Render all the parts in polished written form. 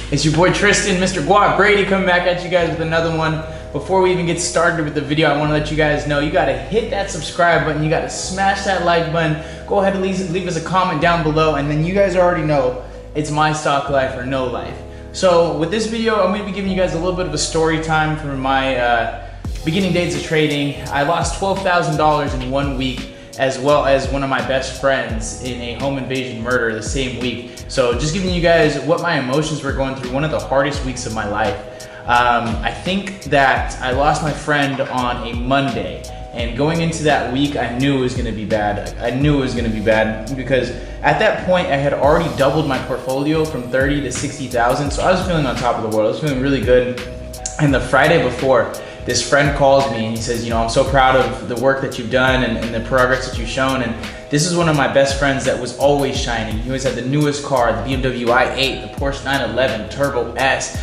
It's your boy Tristan, Mr. Guap Brady, coming back at you guys with another one. Before we even get started with the video, I want to let you guys know you got to hit that subscribe button, you got to smash that like button, go ahead and leave us a comment down below, and then you guys already know it's my stock life or no life. So with this video, I'm going to be giving you guys a little bit of a story time from my beginning days of trading. I lost $12,000 in 1 week, as well as one of my best friends in a home invasion murder the same week. So just giving you guys what my emotions were going through, one of the hardest weeks of my life. I think that I lost my friend on a Monday, and going into that week, I knew it was gonna be bad. I knew it was gonna be bad because at that point, I had already doubled my portfolio from 30 to 60,000. So I was feeling on top of the world. I was feeling really good. And the Friday before, this friend calls me and he says, you know, I'm so proud of the work that you've done and the progress that you've shown. And this is one of my best friends that was always shining. He always had the newest car, the BMW i8, the Porsche 911 Turbo S.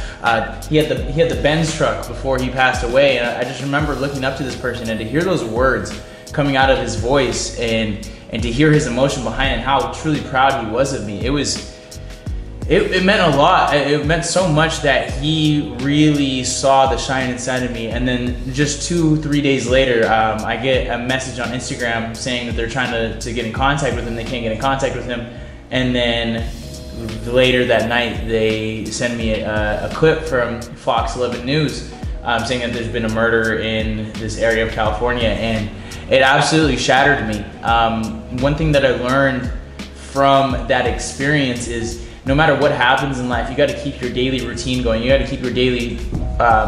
He had the Benz truck before he passed away. And I just remember looking up to this person, and to hear those words coming out of his voice and to hear his emotion behind it, and how truly proud he was of me. It meant a lot. It meant so much that he really saw the shine inside of me. And then just 2-3 days later, I get a message on Instagram saying that they're trying to get in contact with him. They can't get in contact with him. And then later that night, they send me a clip from Fox 11 News saying that there's been a murder in this area of California. And it absolutely shattered me. One thing that I learned from that experience is, no matter what happens in life, you got to keep your daily routine going. You got to keep your daily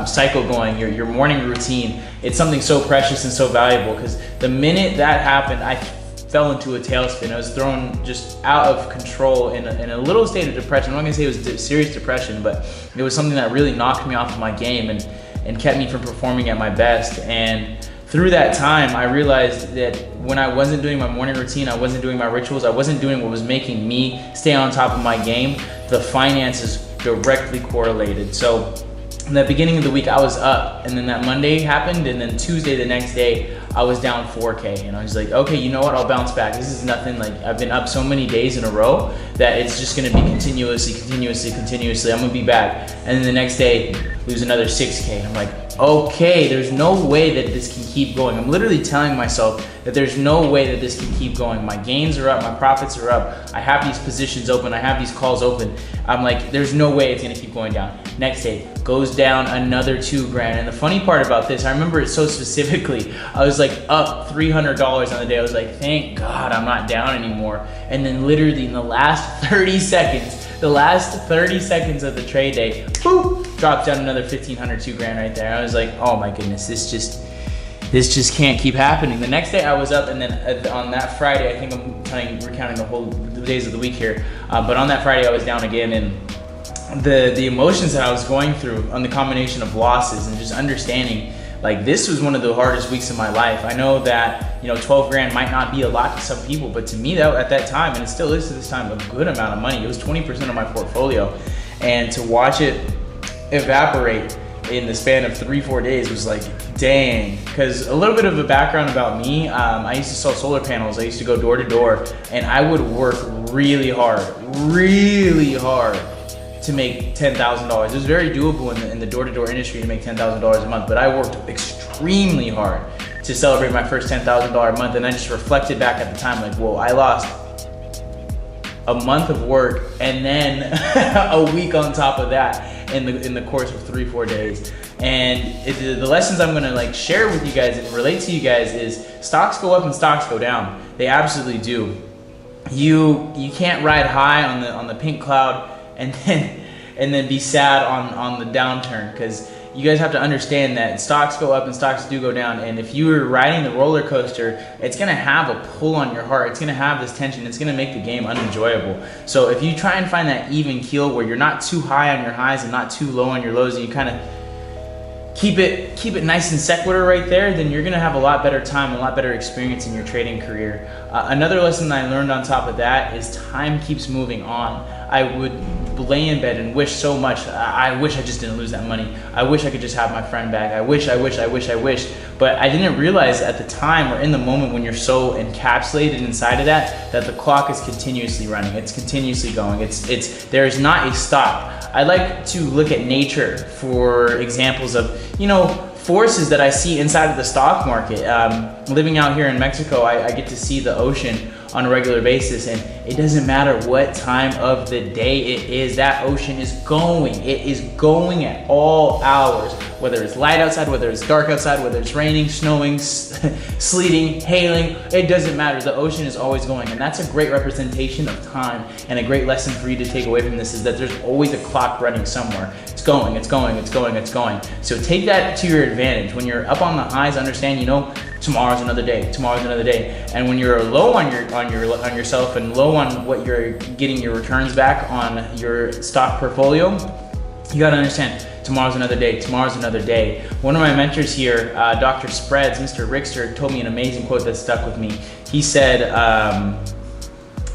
cycle going, your morning routine. It's something so precious and so valuable, because the minute that happened, I fell into a tailspin. I was thrown just out of control in a little state of depression. I'm not gonna say it was serious depression, but it was something that really knocked me off of my game and kept me from performing at my best. And through that time, I realized that when I wasn't doing my morning routine, I wasn't doing my rituals, I wasn't doing what was making me stay on top of my game, the finances directly correlated. So in the beginning of the week, I was up, and then that Monday happened, and then Tuesday, the next day, I was down 4K. And I was like, okay, you know what, I'll bounce back. This is nothing. Like, I've been up so many days in a row that it's just gonna be continuously, I'm gonna be back. And then the next day, lose another 6K. I'm like, okay, there's no way that this can keep going. I'm literally telling myself that there's no way that this can keep going. My gains are up, my profits are up. I have these positions open, I have these calls open. I'm like, there's no way it's gonna keep going down. Next day, goes down another $2,000. And the funny part about this, I remember it so specifically. I was like up $300 on the day. I was like, thank God I'm not down anymore. And then literally in the last 30 seconds, of the trade day, boop, dropped down another $1,500, $2,000 right there. I was like, oh my goodness, this just can't keep happening. The next day I was up, and then on that Friday, I think I'm recounting the days of the week here, but on that Friday I was down again, and the emotions that I was going through on the combination of losses and just understanding, like, this was one of the hardest weeks of my life. I know that, you know, 12 grand might not be a lot to some people, but to me, that at that time, and it still is to this time, a good amount of money. It was 20% of my portfolio, and to watch it evaporate in the span of 3-4 days was like, dang. Because a little bit of a background about me, I used to sell solar panels. I used to go door to door, and I would work really hard to make $10,000. It was very doable in the door-to-door industry to make $10,000 a month, but I worked extremely hard to celebrate my first $10,000 a month. And I just reflected back at the time, like, whoa, I lost a month of work and then a week on top of that in the course of 3-4 days. And the lessons I'm gonna like share with you guys and relate to you guys is, stocks go up and stocks go down. They absolutely do. You can't ride high on the pink cloud and then be sad on the downturn, because you guys have to understand that stocks go up and stocks do go down. And if you're riding the roller coaster, it's gonna have a pull on your heart. It's gonna have this tension. It's gonna make the game unenjoyable. So if you try and find that even keel where you're not too high on your highs and not too low on your lows, and you kind of keep it nice and sequitur right there, then you're gonna have a lot better time, a lot better experience in your trading career. Another lesson that I learned on top of that is time keeps moving on. I would lay in bed and wish so much. I wish I just didn't lose that money. I wish I could just have my friend back. I wish. But I didn't realize at the time or in the moment when you're so encapsulated inside of that the clock is continuously running. It's continuously going. There is not a stop. I like to look at nature for examples of, forces that I see inside of the stock market. Living out here in Mexico, I get to see the ocean on a regular basis, and it doesn't matter what time of the day it is, that ocean is going. It is going at all hours, whether it's light outside, whether it's dark outside, whether it's raining, snowing, sleeting, hailing, it doesn't matter. The ocean is always going, and that's a great representation of time, and a great lesson for you to take away from this is that there's always a clock running somewhere. It's going, it's going, it's going, it's going. So take that to your advantage. When you're up on the highs, understand, tomorrow's another day, tomorrow's another day. And when you're low on yourself and low on what you're getting your returns back on your stock portfolio, you gotta understand, tomorrow's another day, tomorrow's another day. One of my mentors here, Dr. Spreads, Mr. Rickster, told me an amazing quote that stuck with me. He said,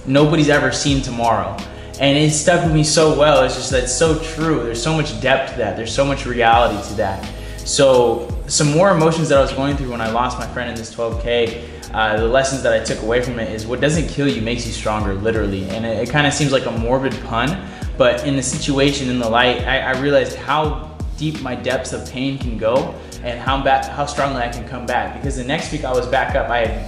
nobody's ever seen tomorrow. And it stuck with me so well. It's just that it's so true. There's so much depth to that. There's so much reality to that. So some more emotions that I was going through when I lost my friend in this 12K, the lessons that I took away from it is what doesn't kill you makes you stronger, literally. And it kind of seems like a morbid pun, but in the situation, in the light, I realized how deep my depths of pain can go and how strongly I can come back. Because the next week I was back up, I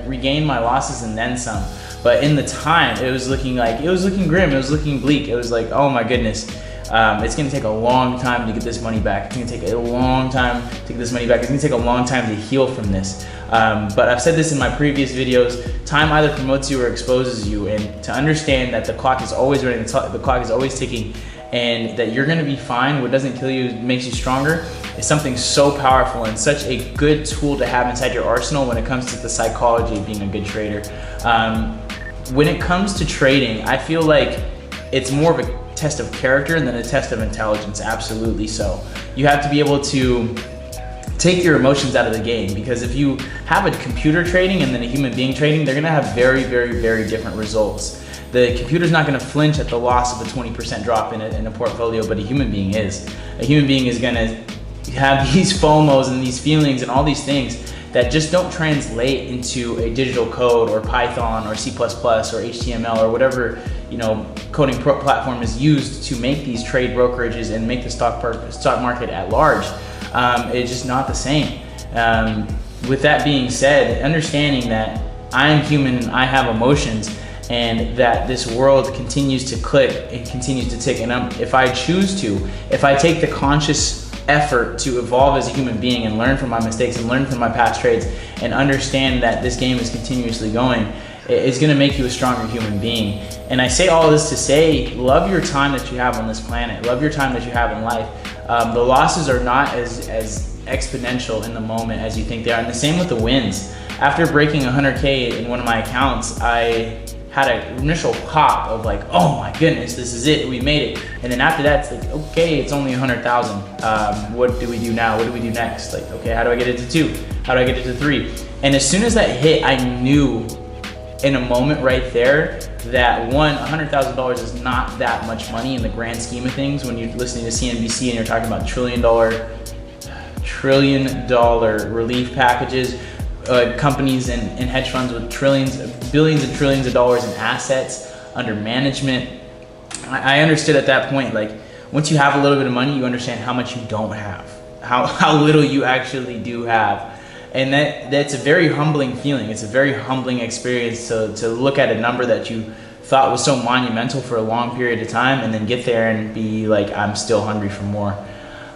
regained my losses and then some. But in the time, it was looking grim, it was looking bleak. It was like, oh my goodness. It's gonna take a long time to get this money back. It's gonna take a long time to get this money back. It's gonna take a long time to heal from this. But I've said this in my previous videos, time either promotes you or exposes you. And to understand that the clock is always running, the clock is always ticking, and that you're gonna be fine, what doesn't kill you makes you stronger, is something so powerful and such a good tool to have inside your arsenal when it comes to the psychology of being a good trader. When it comes to trading, I feel like it's more of a test of character than a test of intelligence, absolutely so. You have to be able to take your emotions out of the game, because if you have a computer trading and then a human being trading, they're gonna have very, very, very different results. The computer's not gonna flinch at the loss of a 20% drop in a portfolio, but a human being is. A human being is gonna have these FOMOs and these feelings and all these things that just don't translate into a digital code or Python or C++ or HTML or whatever coding platform is used to make these trade brokerages and make the stock market at large. It's just not the same. With that being said, understanding that I am human and I have emotions, and that this world continues to click and continues to tick, and if I choose to, if I take the conscious effort to evolve as a human being and learn from my mistakes and learn from my past trades and understand that this game is continuously going, it's gonna make you a stronger human being. And I say all this to say, love your time that you have on this planet, love your time that you have in life. The losses are not as exponential in the moment as you think they are, and the same with the wins. After breaking 100K in one of my accounts, I had an initial pop of like, oh my goodness, this is it, we made it. And then after that, it's like, okay, it's only 100,000. What do we do now? What do we do next? Like, okay, how do I get it to 2? How do I get it to 3? And as soon as that hit, I knew in a moment right there that $100,000 is not that much money in the grand scheme of things. When you're listening to CNBC and you're talking about trillion dollar relief packages, companies and hedge funds with billions and trillions of dollars in assets under management. I understood at that point, like, once you have a little bit of money, you understand how much you don't have, how little you actually do have. And that's a very humbling feeling. It's a very humbling experience to look at a number that you thought was so monumental for a long period of time and then get there and be like, I'm still hungry for more.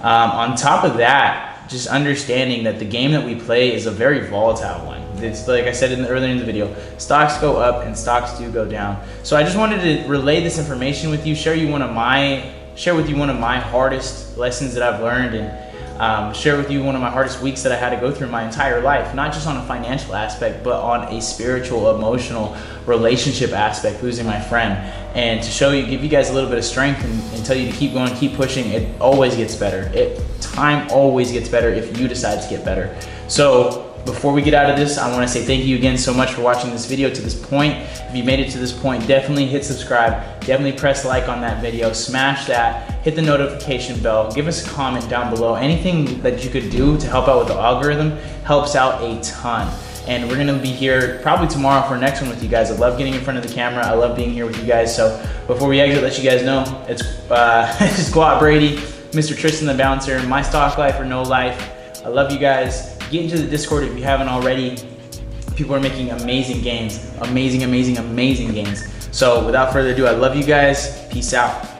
On top of that, just understanding that the game that we play is a very volatile one. It's like I said earlier in the video, stocks go up and stocks do go down. So I just wanted to relay this information with you, share with you one of my hardest lessons that I've learned, and share with you one of my hardest weeks that I had to go through in my entire life, not just on a financial aspect, but on a spiritual, emotional, relationship aspect, losing my friend. And to give you guys a little bit of strength and tell you to keep going, keep pushing. It always gets better. Time always gets better if you decide to get better. So before we get out of this, I want to say thank you again so much for watching this video to this point. If you made it to this point, definitely hit subscribe, definitely press like on that video, smash that, hit the notification bell, give us a comment down below. Anything that you could do to help out with the algorithm helps out a ton. And we're gonna be here probably tomorrow for our next one with you guys. I love getting in front of the camera. I love being here with you guys. So before we exit, let you guys know, it's Squat Brady, Mr. Tristan the Bouncer, my stock life or no life. I love you guys. Get into the Discord if you haven't already. People are making amazing games. Amazing, amazing, amazing games. So without further ado, I love you guys. Peace out.